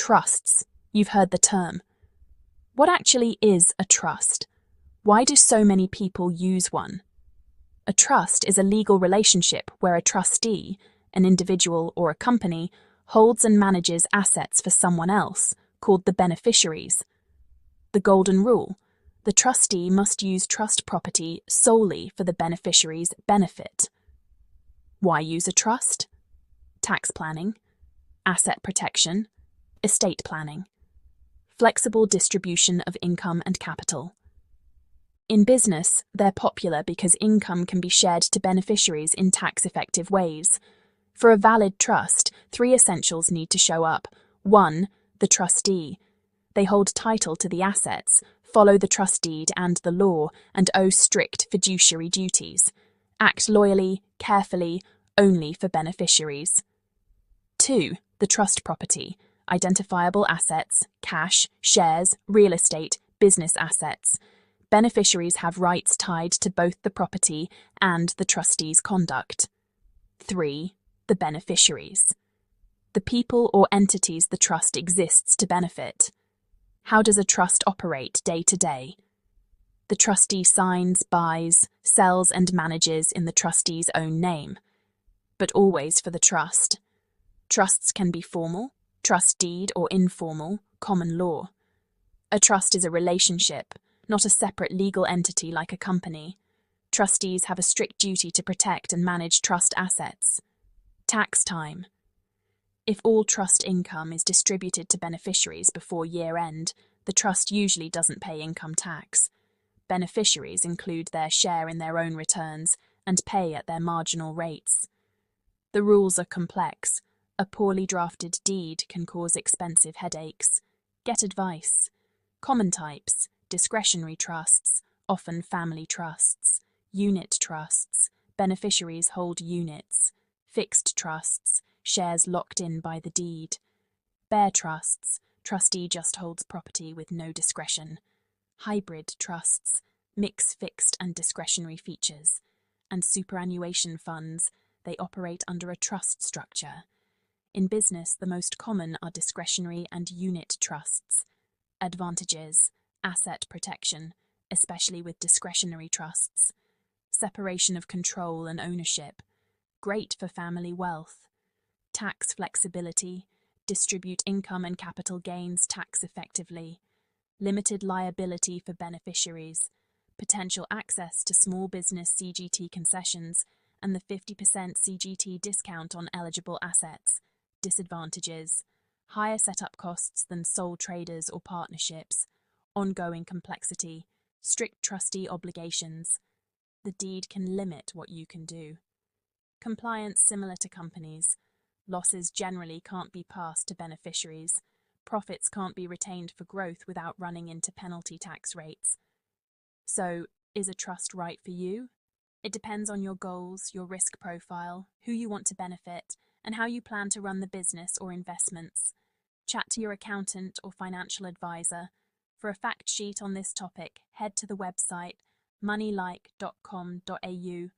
Trusts. You've heard the term. What actually is a trust? Why do so many people use one? A trust is a legal relationship where a trustee, an individual or a company, holds and manages assets for someone else, called the beneficiaries. The golden rule: the trustee must use trust property solely for the beneficiary's benefit. Why use a trust? Tax planning, asset protection, estate planning, flexible distribution of income and capital. In business, they're popular because income can be shared to beneficiaries in tax-effective ways. For a valid trust, 3 essentials need to show up. 1. The trustee. They hold title to the assets, follow the trust deed and the law, and owe strict fiduciary duties. Act loyally, carefully, only for beneficiaries. 2. The trust property. Identifiable assets, cash, shares, real estate, business assets. Beneficiaries have rights tied to both the property and the trustee's conduct. 3. The beneficiaries. The people or entities the trust exists to benefit. How does a trust operate day to day? The trustee signs, buys, sells and manages in the trustee's own name, but always for the trust. Trusts can be formal, trust deed, or informal, common law. A trust is a relationship, not a separate legal entity like a company. Trustees have a strict duty to protect and manage trust assets. Tax time. If all trust income is distributed to beneficiaries before year-end, the trust usually doesn't pay income tax. Beneficiaries include their share in their own returns and pay at their marginal rates. The rules are complex. A poorly drafted deed can cause expensive headaches. Get advice. Common types: discretionary trusts, often family trusts, unit trusts, beneficiaries hold units, fixed trusts, shares locked in by the deed, bare trusts, trustee just holds property with no discretion, hybrid trusts, mix fixed and discretionary features, and superannuation funds, they operate under a trust structure. In business, the most common are discretionary and unit trusts. Advantages: asset protection, especially with discretionary trusts. Separation of control and ownership, great for family wealth. Tax flexibility, distribute income and capital gains tax effectively. Limited liability for beneficiaries, potential access to small business CGT concessions, and the 50% CGT discount on eligible assets. Disadvantages: higher setup costs than sole traders or partnerships, ongoing complexity, strict trustee obligations. The deed can limit what you can do. Compliance similar to companies. Losses generally can't be passed to beneficiaries. Profits can't be retained for growth without running into penalty tax rates. So, is a trust right for you? It depends on your goals, your risk profile, who you want to benefit, and how you plan to run the business or investments. Chat to your accountant or financial advisor. For a fact sheet on this topic, head to the website moneylike.com.au